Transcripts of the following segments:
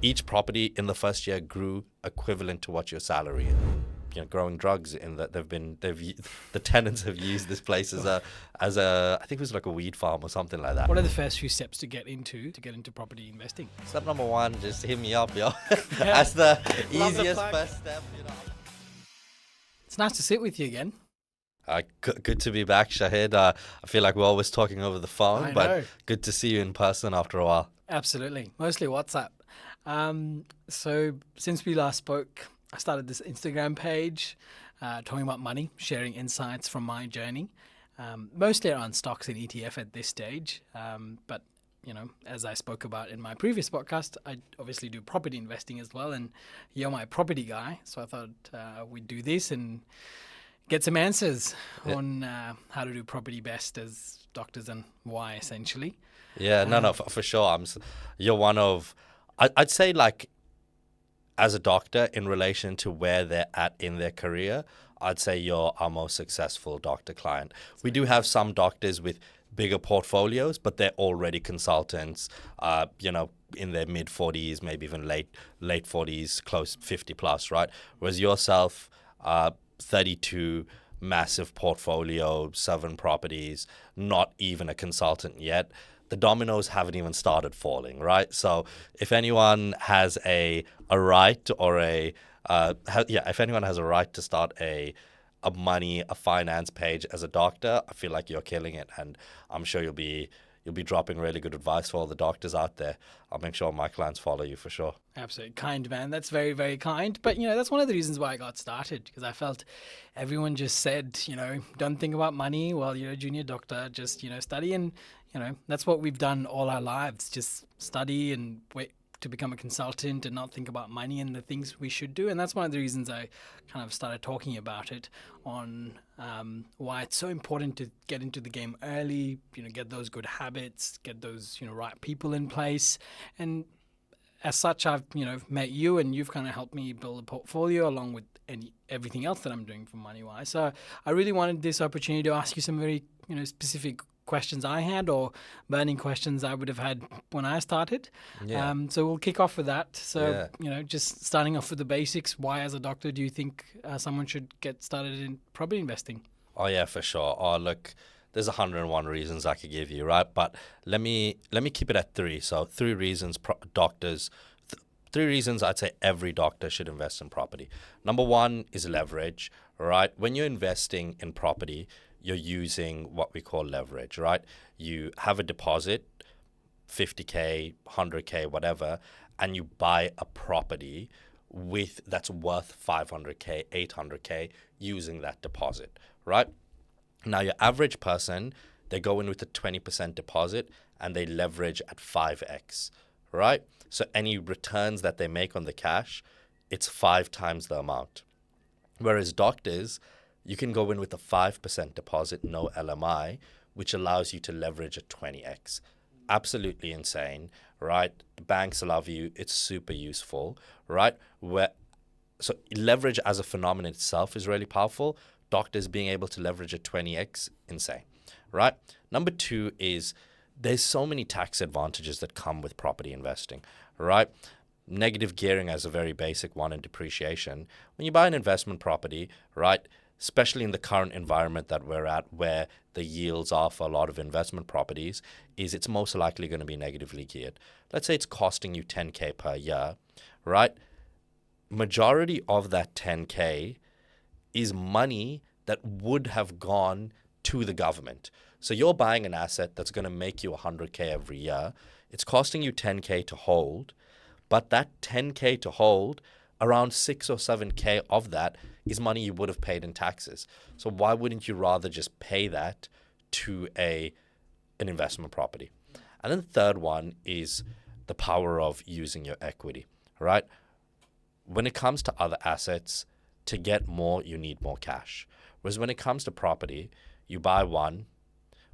each property in the first year grew equivalent to what your salary. Growing drugs in that the tenants have used this place as a I think it was like a weed farm or something like that. What are the first few steps to get into property investing? Step number one, just hit me up, yo. Yeah. That's the Love the easiest plug. first step. It's nice to sit with you again. Good to be back, Shahid. I feel like we're always talking over the phone, I know. but good to see you in person after a while. Absolutely. Mostly WhatsApp. So since we last spoke, I started this Instagram page talking about money, sharing insights from my journey, mostly around stocks and ETF at this stage. But, as I spoke about in my previous podcast, I obviously do property investing as well. And you're my property guy. So I thought we'd do this and get some answers on how to do property best as doctors and why, essentially. Yeah, no, for sure. You're one of, I'd say, like, as a doctor in relation to where they're at in their career, I'd say you're our most successful doctor client. We do have some doctors with bigger portfolios, but they're already consultants, in their mid 40s, maybe even late 40s, close 50 plus, right? Whereas yourself, 32, massive portfolio, 7 properties, not even a consultant yet. The dominoes haven't even started falling, right? So if anyone has a right or if anyone has a right to start a finance page as a doctor, I feel like you're killing it, and I'm sure you'll be dropping really good advice for all the doctors out there. I'll make sure my clients follow you for sure. Absolutely. Kind, man. That's very, very kind. But, that's one of the reasons why I got started, because I felt everyone just said, don't think about money while you're a junior doctor, just, study. And, that's what we've done all our lives, just study and wait to become a consultant and not think about money and the things we should do. And that's one of the reasons I kind of started talking about it on why it's so important to get into the game early, get those good habits, get those, right people in place. And as such, I've, met you, and you've kind of helped me build a portfolio along with everything else that I'm doing for MoneyWise. So I really wanted this opportunity to ask you some very, specific questions I had, or burning questions I would have had when I started. Yeah. So we'll kick off with that. So, just starting off with the basics, why as a doctor do you think someone should get started in property investing? Oh, yeah, for sure. Oh, look, there's 101 reasons I could give you, right? But let me keep it at 3. So 3 reasons three reasons I'd say every doctor should invest in property. Number 1 is leverage, right? When you're investing in property, you're using what we call leverage, right? You have a deposit, 50K, 100K, whatever, and you buy a property that's worth 500K, 800K using that deposit, right? Now, your average person, they go in with a 20% deposit and they leverage at 5x, right? So any returns that they make on the cash, it's 5 times the amount. Whereas doctors, you can go in with a 5% deposit, no LMI, which allows you to leverage at 20x. Absolutely insane, right? Banks love you. It's super useful, right? So leverage as a phenomenon itself is really powerful. Doctors being able to leverage at 20x, insane, right? Number 2 is there's so many tax advantages that come with property investing, right? Negative gearing as a very basic one, and depreciation. When you buy an investment property, right, especially in the current environment that we're at, where the yields are for a lot of investment properties, is it's most likely going to be negatively geared. Let's say it's costing you 10K per year, right? Majority of that 10K is money that would have gone to the government. So you're buying an asset that's going to make you 100K every year. It's costing you 10K to hold, but that 10K to hold, around 6 or 7K of that is money you would have paid in taxes. So why wouldn't you rather just pay that to an investment property? And then the third one is the power of using your equity, right? When it comes to other assets, to get more, you need more cash. Whereas when it comes to property, you buy one.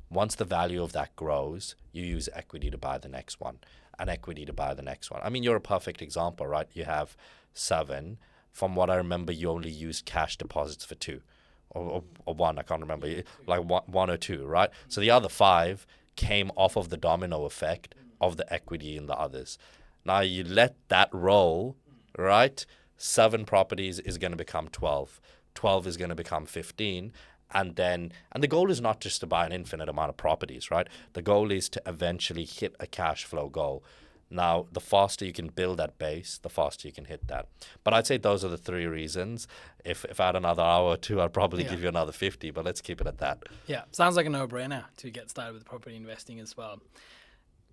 Once the value of that grows, you use equity to buy the next one, and equity to buy the next one. I mean, you're a perfect example, right? You have 7. From what I remember, you only used cash deposits for 2 or 1. I can't remember, like 1 or 2, right? So the other 5 came off of the domino effect of the equity in the others. Now you let that roll, right? 7 properties is going to become 12. 12 is going to become 15. And the goal is not just to buy an infinite amount of properties, right? The goal is to eventually hit a cash flow goal. Now, the faster you can build that base, the faster you can hit that. But I'd say those are the 3 reasons. If I had another hour or two, I'd probably give you another 50, but let's keep it at that. Yeah, sounds like a no-brainer to get started with property investing as well.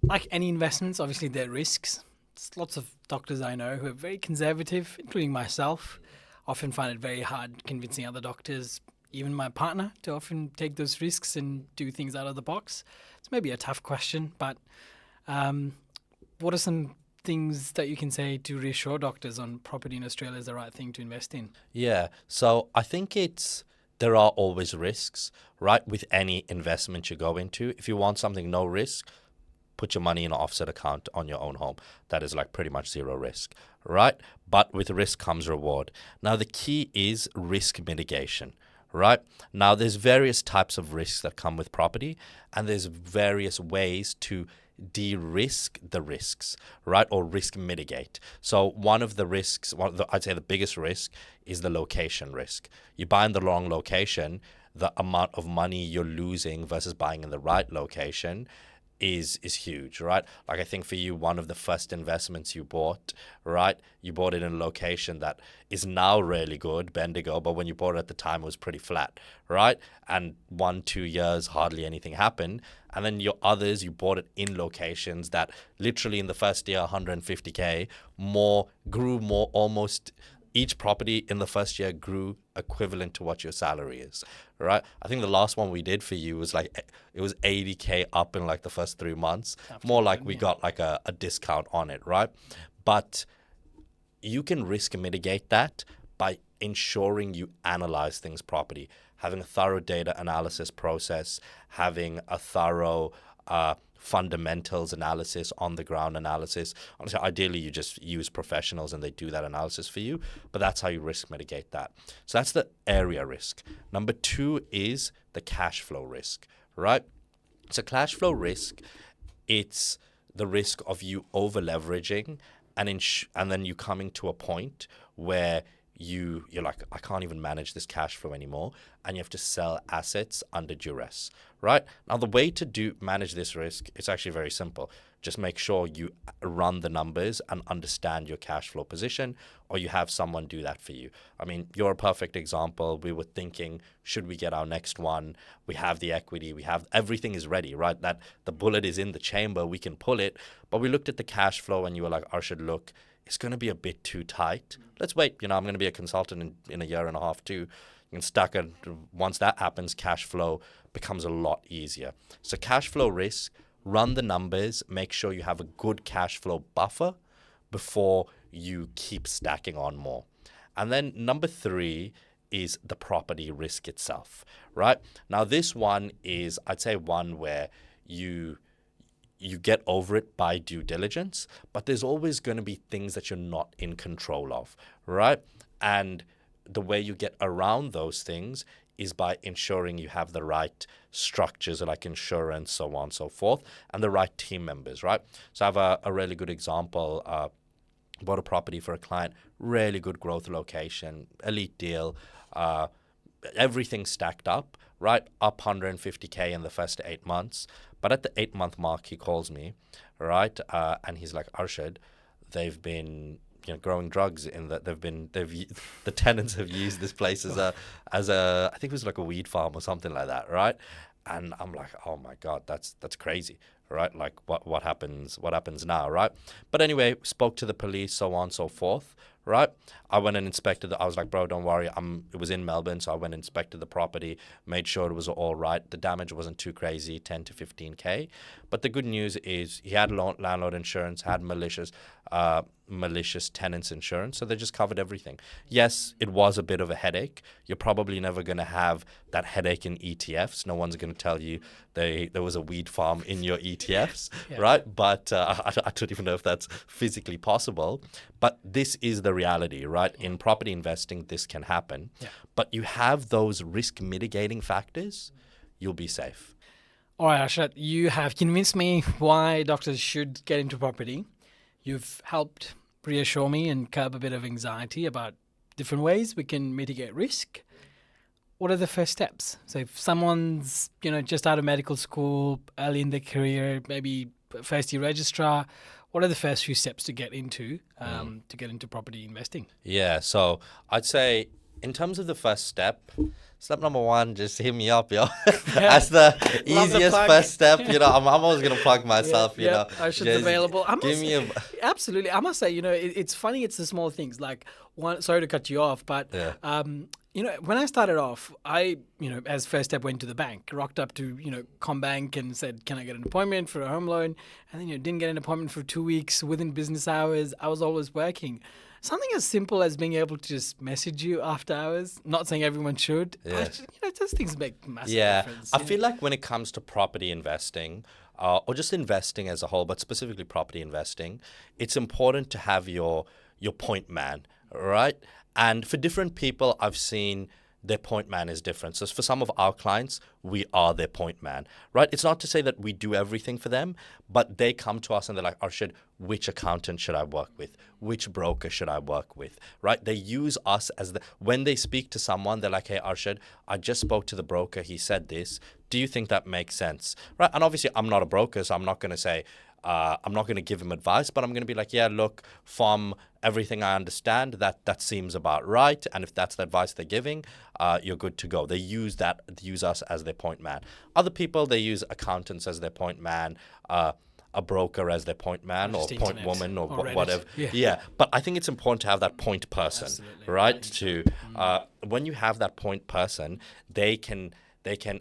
Like any investments, obviously there are risks. There's lots of doctors I know who are very conservative, including myself. Often find it very hard convincing other doctors, even my partner, to often take those risks and do things out of the box. It's maybe a tough question, but what are some things that you can say to reassure doctors on property in Australia is the right thing to invest in? Yeah, so I think there are always risks, right? With any investment you go into. If you want something no risk, put your money in an offset account on your own home. That is like pretty much 0 risk, right? But with risk comes reward. Now, the key is risk mitigation, right? Now, there's various types of risks that come with property, and there's various ways to de-risk the risks, right? Or risk mitigate. So one of the risks, I'd say the biggest risk is the location risk. You buy in the wrong location, the amount of money you're losing versus buying in the right location is huge, right? Like I think for you, one of the first investments you bought, right? You bought it in a location that is now really good, Bendigo, but when you bought it at the time, it was pretty flat, right? And 1-2 years, hardly anything happened. And then your others, you bought it in locations that literally in the first year, 150K, grew more almost. Each property in the first year grew equivalent to what your salary is, right? I think the last one we did for you was it was 80K up in like the first 3 months. More like we got like a discount on it, right? But you can risk mitigate that by ensuring you analyze things properly, having a thorough data analysis process, having a thorough fundamentals analysis, on the ground analysis. Honestly, ideally you just use professionals and they do that analysis for you, but that's how you risk mitigate that. So that's the area risk. Number 2 is the cash flow risk, right? So cash flow risk, it's the risk of you over leveraging and then you coming to a point where you're like, I can't even manage this cash flow anymore, and you have to sell assets under duress, right? Now, the way to manage this risk, it's actually very simple. Just make sure you run the numbers and understand your cash flow position, or you have someone do that for you. I mean, you're a perfect example. We were thinking, should we get our next one? We have the equity. We have everything is ready, right? That the bullet is in the chamber. We can pull it. But we looked at the cash flow and you were like, Arshad, look, it's going to be a bit too tight. Let's wait. I'm going to be a consultant in a year and a half too. You can stack it. Once that happens, cash flow becomes a lot easier. So cash flow risk, run the numbers, make sure you have a good cash flow buffer before you keep stacking on more. And then number 3 is the property risk itself, right? Now this one is, I'd say, one where you get over it by due diligence, but there's always going to be things that you're not in control of, right? And the way you get around those things is by ensuring you have the right structures like insurance, so on and so forth, and the right team members, right? So I have a really good example. Bought a property for a client, really good growth location, elite deal, everything stacked up, right? Up 150K in the first 8 months. But at the 8-month mark, he calls me, right? And he's like, Arshad, they've been growing drugs in that the tenants have used this place as a I think it was like a weed farm or something like that, right? And I'm like, oh my God, that's crazy, right? Like what happens now, right? But anyway, spoke to the police, so on and so forth, right? I went and inspected I was like, bro, don't worry. It was in Melbourne, so I went and inspected the property, made sure it was all right. The damage wasn't too crazy, 10 to 15K. But the good news is he had landlord insurance, had malicious tenants insurance, so they just covered everything. Yes, it was a bit of a headache. You're probably never going to have that headache in ETFs. No one's going to tell you there was a weed farm in your ETFs, right? But I don't even know if that's physically possible. But this is the reality, right? In property investing, this can happen. Yeah. But you have those risk mitigating factors, you'll be safe. All right, Arshad, you have convinced me why doctors should get into property. You've helped reassure me and curb a bit of anxiety about different ways we can mitigate risk. What are the first steps? So if someone's, just out of medical school, early in their career, maybe first year registrar, what are the first few steps to get into property investing? Yeah, so I'd say in terms of the first step, step number one, just hit me up, yo. That's the Love the easiest plug. first step. I'm always gonna plug myself. Ocean's Just available. Give me a Absolutely. I must say, it's funny. It's the small things. Like one. Sorry to cut you off, but Yeah. when I started off, I, as first step, went to the bank, rocked up to, Combank and said, "Can I get an appointment for a home loan?" And then, didn't get an appointment for 2 weeks within business hours. I was always working. Something as simple as being able to just message you after hours. Not saying everyone should. Yeah. But, those things make massive Yeah, difference. I feel like when it comes to property investing, or just investing as a whole, but specifically property investing, it's important to have your point man, right? And for different people, I've seen their point man is different. So for some of our clients, we are their point man, right? It's not to say that we do everything for them, but they come to us and they're like, Arshad, which accountant should I work with? Which broker should I work with, right? They use us when they speak to someone, they're like, hey, Arshad, I just spoke to the broker. He said this. Do you think that makes sense, right? And obviously, I'm not a broker, so I'm not going to say, I'm not going to give him advice, but I'm going to be like, yeah, look, from everything I understand, that seems about right. And if that's the advice they're giving, you're good to go. They use us as their point man. Other people, they use accountants as their point man, a broker as their point man or point internet woman or or Reddit. whatever. Yeah. But I think it's important to have that point person, Absolutely. right? When you have that point person, they can,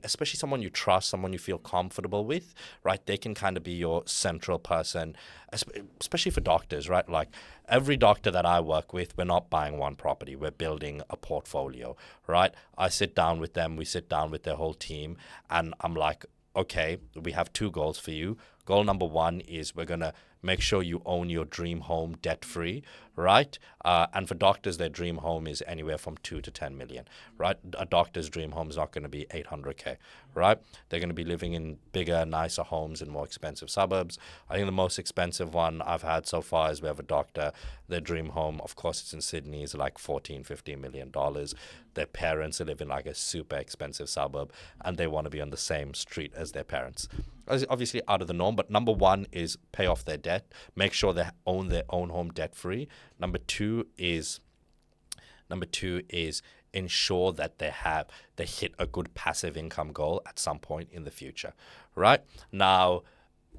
especially someone you trust, someone you feel comfortable with, right? They can kind of be your central person, especially for doctors, right? Like every doctor that I work with, we're not buying one property. We're building a portfolio, right? I sit down with them. We sit down with their whole team. And I'm like, okay, we have 2 goals for you. Goal number 1 is we're going to make sure you own your dream home debt-free, right? And for doctors, their dream home is anywhere from 2 to 10 million, right? A doctor's dream home is not going to be 800K, right? They're going to be living in bigger, nicer homes in more expensive suburbs. I think the most expensive one I've had so far is we have a doctor, their dream home, of course, it's in Sydney, is like $14-15 million. Their parents live in like a super expensive suburb and they want to be on the same street as their parents. Obviously out of the norm, but number 1 is pay off their debt, make sure they own their own home debt free. Number two is ensure that they hit a good passive income goal at some point in the future, right? Now,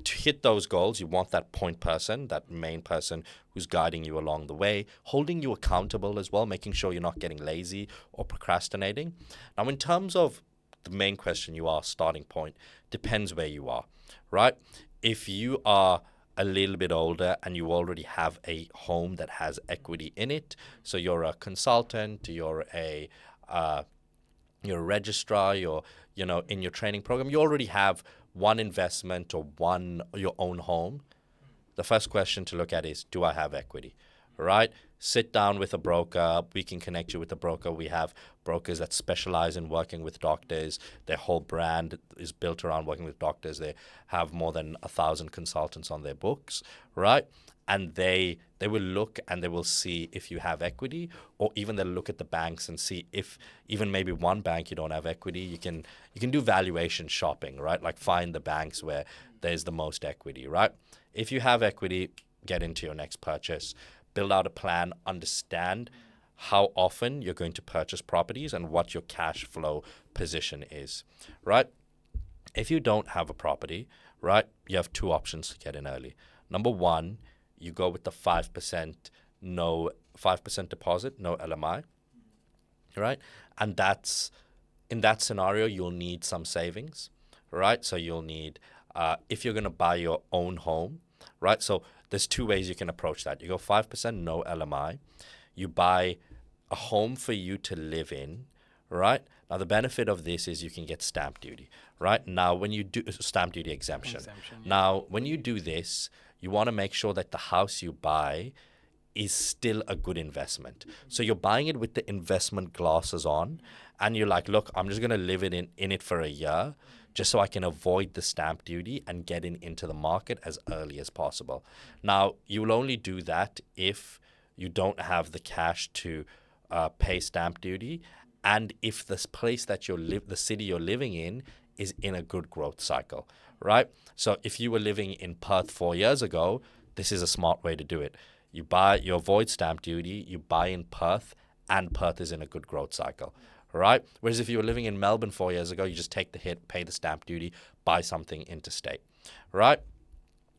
to hit those goals, you want that point person, that main person who's guiding you along the way, holding you accountable as well, making sure you're not getting lazy or procrastinating. Now, in terms of the main question you asked, starting point, depends where you are, right? If you are a little bit older and you already have a home that has equity in it, so you're a consultant, you're a registrar, you're in your training program, you already have one investment or your own home. The first question to look at is, do I have equity, right? Sit down with a broker. We can connect you with a broker. We have brokers that specialize in working with doctors. Their whole brand is built around working with doctors. They have more than 1,000 consultants on their books, right? And they will look and they will see if you have equity, or even they'll look at the banks and see if even maybe one bank you don't have equity. You can do valuation shopping, right? Like find the banks where there's the most equity, right? If you have equity, get into your next purchase. Build out a plan, understand how often you're going to purchase properties and what your cash flow position is, right? If you don't have a property, right, you have 2 options to get in early. Number 1, you go with the 5% deposit, no LMI, right? And in that scenario, you'll need some savings, right? So you'll need, if you're going to buy your own home, right? So there's 2 ways you can approach that. You go 5%, no LMI. You buy a home for you to live in, right? Now, the benefit of this is you can get stamp duty, right? Now, when you do stamp duty exemption. Now, when you do this, you want to make sure that the house you buy is still a good investment. So you're buying it with the investment glasses on, and you're like, look, I'm just going to live in it for a year just so I can avoid the stamp duty and get into the market as early as possible. Now, you will only do that if you don't have the cash to pay stamp duty, and if this place that the city you're living in is in a good growth cycle, right? So if you were living in Perth 4 years ago, this is a smart way to do it. You avoid stamp duty, you buy in Perth, and Perth is in a good growth cycle, right? Whereas if you were living in Melbourne 4 years ago, you just take the hit, pay the stamp duty, buy something interstate, right?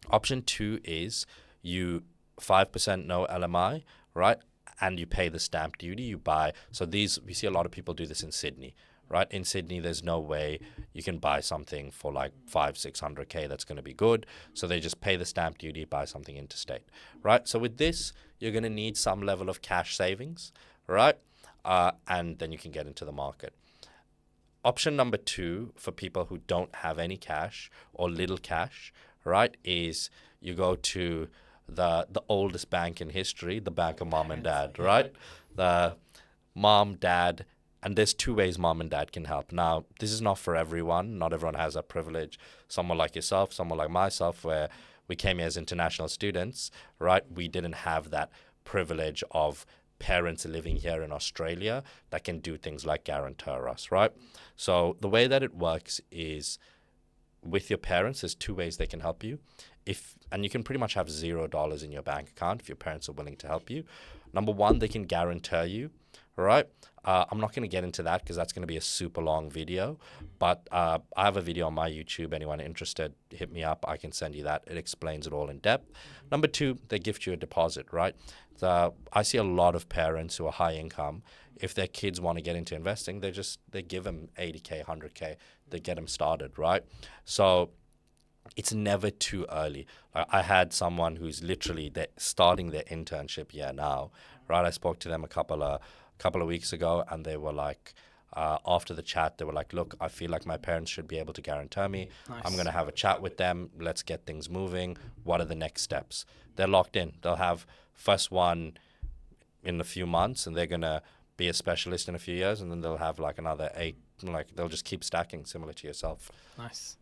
Option 2 is you 5% no LMI, right? And you pay the stamp duty, you buy. So we see a lot of people do this in Sydney, right? In Sydney, there's no way you can buy something for like 500-600K that's going to be good. So they just pay the stamp duty, buy something interstate, right? So with this, you're going to need some level of cash savings, right? And then you can get into the market. Option number 2 for people who don't have any cash or little cash, right, is you go to the oldest bank in history, the bank of mom and dad, right? The mom, dad, and there's 2 ways mom and dad can help. Now, this is not for everyone. Not everyone has that privilege. Someone like yourself, someone like myself, where we came here as international students, right? We didn't have that privilege of parents living here in Australia that can do things like guarantor us, right? So the way that it works is with your parents, there's 2 ways they can help you. And you can pretty much have $0 in your bank account if your parents are willing to help you. Number 1, they can guarantor you, right? I'm not going to get into that because that's going to be a super long video, but I have a video on my YouTube. Anyone interested, hit me up. I can send you that. It explains it all in depth. Number 2, they gift you a deposit, right? I see a lot of parents who are high income. If their kids want to get into investing, they give them 80K, 100K. They get them started, right? So it's never too early. I had someone who's literally starting their internship year now, right? I spoke to them a couple of weeks ago, and they were like, after the chat, they were like, look, I feel like my parents should be able to guarantor me. Nice. I'm going to have a chat with them. Let's get things moving. What are the next steps? They're locked in. They'll have first one in a few months, and they're going to be a specialist in a few years, and then they'll have like another 8. Like they'll just keep stacking, similar to yourself. Nice.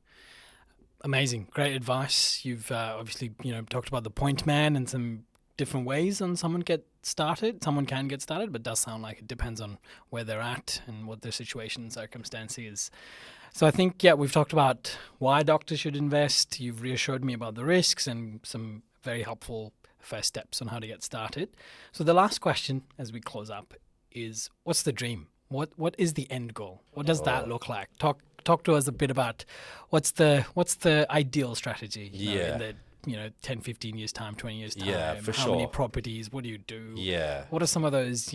Amazing. Great advice. You've obviously, talked about the point man and some different ways on someone can get started, but it does sound like it depends on where they're at and what their situation and circumstance is. So I think, we've talked about why doctors should invest. You've reassured me about the risks and some very helpful first steps on how to get started. So the last question as we close up is, what's the dream? What is the end goal? What does that look like? Talk to us a bit about what's the ideal strategy in the 10, 15 years time, 20 years time. Yeah, for How sure. many properties? What do you do? Yeah. What are some of those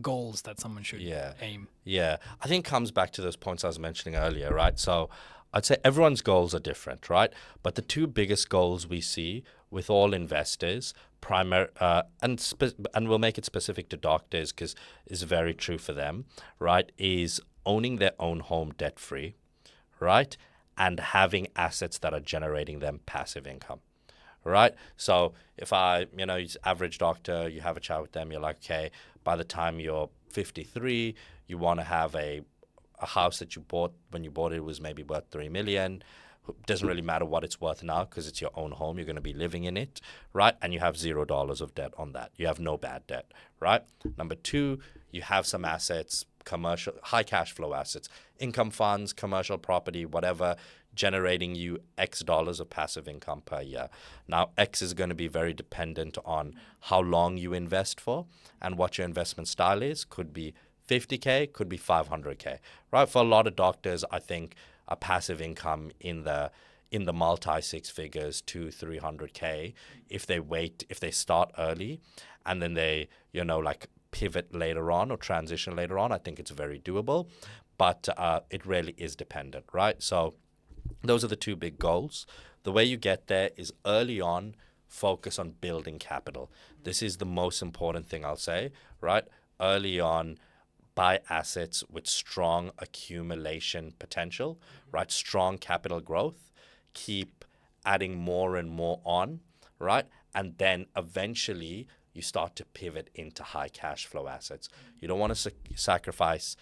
goals that someone should aim? Yeah, I think it comes back to those points I was mentioning earlier, right? So I'd say everyone's goals are different, right? But the 2 biggest goals we see with all investors, and we'll make it specific to doctors because it's very true for them, right, is owning their own home debt-free, right, and having assets that are generating them passive income, right? So if average doctor, you have a chat with them, you're like, okay, by the time you're 53, you want to have a house that you bought when you bought it was maybe worth $3 million. Doesn't really matter what it's worth now because it's your own home. You're going to be living in it, right? And you have $0 of debt on that. You have no bad debt, right? Number 2, you have some assets, commercial, high cash flow assets, income funds, commercial property, whatever, generating you X dollars of passive income per year. Now, X is going to be very dependent on how long you invest for and what your investment style is. Could be 50K, could be 500K, right? For a lot of doctors, I think a passive income in the multi 6 figures, 200-300K, if they start early and then they pivot later on or transition later on, I think it's very doable, but it really is dependent, right? So those are the 2 big goals. The way you get there is early on, focus on building capital. This is the most important thing I'll say, right? Early on, buy assets with strong accumulation potential, right? Strong capital growth, keep adding more and more on, right? And then eventually you start to pivot into high cash flow assets. You don't want to sacrifice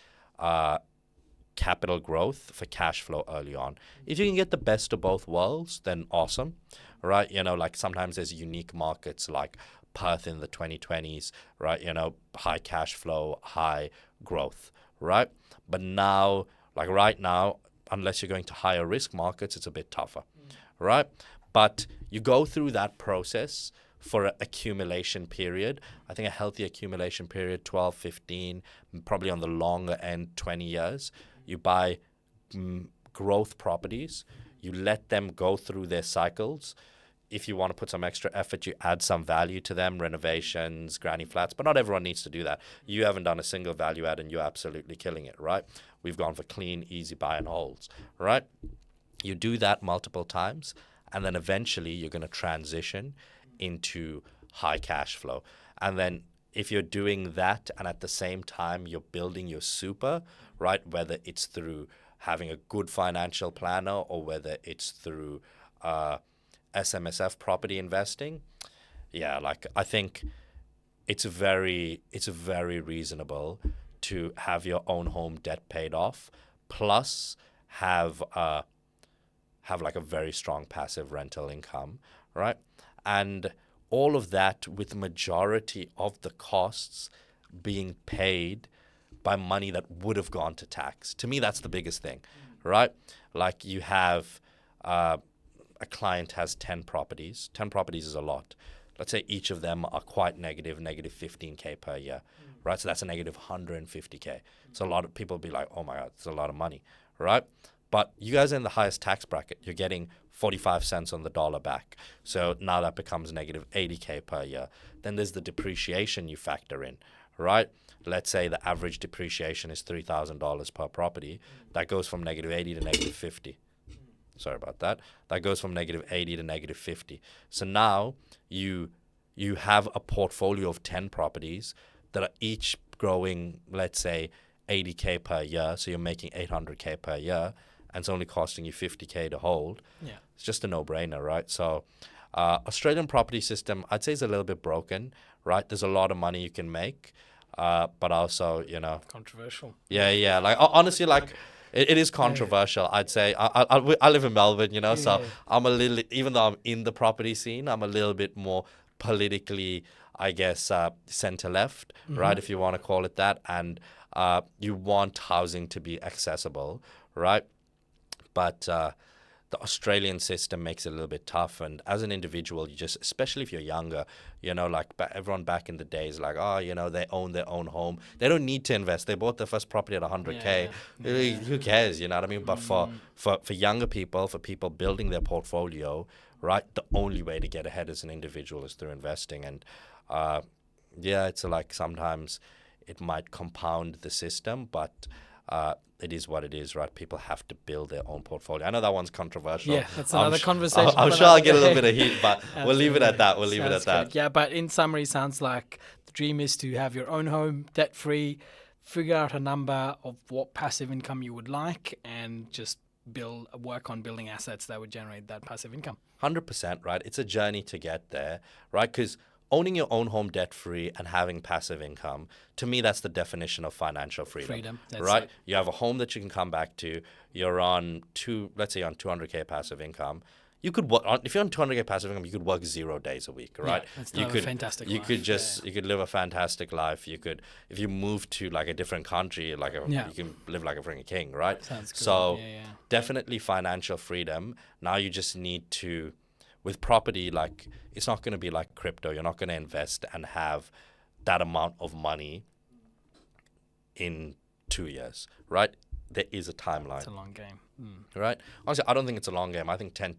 capital growth for cash flow early on. If you can get the best of both worlds, then awesome, right? Like sometimes there's unique markets like Perth in the 2020s, right? High cash flow, high growth, right? But now, like right now, unless you're going to higher risk markets, it's a bit tougher, right? But you go through that process for an accumulation period. I think a healthy accumulation period, 12, 15, probably on the longer end, 20 years. You buy growth properties, you let them go through their cycles. If you want to put some extra effort, you add some value to them, renovations, granny flats, but not everyone needs to do that. You haven't done a single value add and you're absolutely killing it, right? We've gone for clean, easy buy and holds, right? You do that multiple times, and then eventually you're going to transition into high cash flow. And then if you're doing that and at the same time you're building your super, right, whether it's through having a good financial planner or whether it's through SMSF property investing, like I think it's very reasonable to have your own home debt paid off, plus have like a very strong passive rental income, right? And all of that with the majority of the costs being paid by money that would have gone to tax. To me, that's the biggest thing, right? Like you have a client has 10 properties. 10 properties is a lot. Let's say each of them are quite negative 15K per year, right? So that's a negative 150K. So a lot of people be like, oh my God, it's a lot of money, right? But you guys are in the highest tax bracket. You're getting 45 cents on the dollar back. So now that becomes negative 80K per year. Then there's the depreciation you factor in, right? Let's say the average depreciation is $3,000 per property. That goes from negative 80 to negative 50. Sorry about that. That goes from negative 80 to negative 50. So now you have a portfolio of 10 properties that are each growing, let's say, 80K per year. So you're making 800K per year, and it's only costing you 50K to hold. Yeah. It's just a no-brainer, right? So Australian property system, I'd say, is a little bit broken, right? There's a lot of money you can make, but also, Controversial. Yeah. Like honestly, like it is controversial. I'd say I live in Melbourne, so I'm a little, even though I'm in the property scene, I'm a little bit more politically, I guess, center left, right? If you want to call it that, and you want housing to be accessible, right? But the Australian system makes it a little bit tough. And as an individual, you just, especially if you're younger, like everyone back in the days, like, they own their own home. They don't need to invest. They bought their first property at 100K. Who cares? You know what I mean? But for younger people, for people building their portfolio, right, the only way to get ahead as an individual is through investing. And it's like sometimes it might compound the system, but it is what it is, right? People have to build their own portfolio. I know that one's controversial. Yeah, that's another conversation. I'm sure I'll get a little bit of heat, but we'll leave it at that. We'll leave it at that. Yeah, but in summary, sounds like the dream is to have your own home, debt-free, figure out a number of what passive income you would like, and just work on building assets that would generate that passive income. 100%, right? It's a journey to get there, right? Because owning your own home debt-free and having passive income, to me, that's the definition of financial freedom. Right? It. You have a home that you can come back to. You're on let's say on 200K passive income. You could work if you're on 200K passive income, you could work 0 days a week, right? Yeah, that's a fantastic life. You could live a fantastic life. You could, if you move to like a different country, you can live like a freaking king, right? Sounds good. So definitely financial freedom. Now you just need to, with property, like it's not going to be like crypto. You're not going to invest and have that amount of money in 2 years, right? There is a timeline. It's a long game. Right? Honestly, I don't think it's a long game. I think 10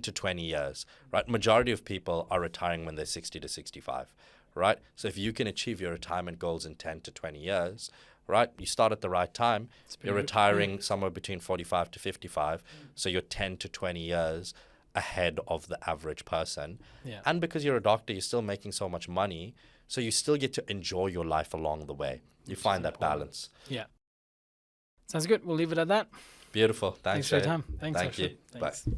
to 20 years, right? Majority of people are retiring when they're 60 to 65, right? So if you can achieve your retirement goals in 10 to 20 years, right? You start at the right time. You're retiring somewhere between 45 to 55. So you're 10 to 20 years ahead of the average person. Yeah. And because you're a doctor, you're still making so much money. So you still get to enjoy your life along the way. You find that balance. Yeah. Sounds good. We'll leave it at that. Beautiful. Thanks for your time. Thanks. Thank you. Thanks. Bye.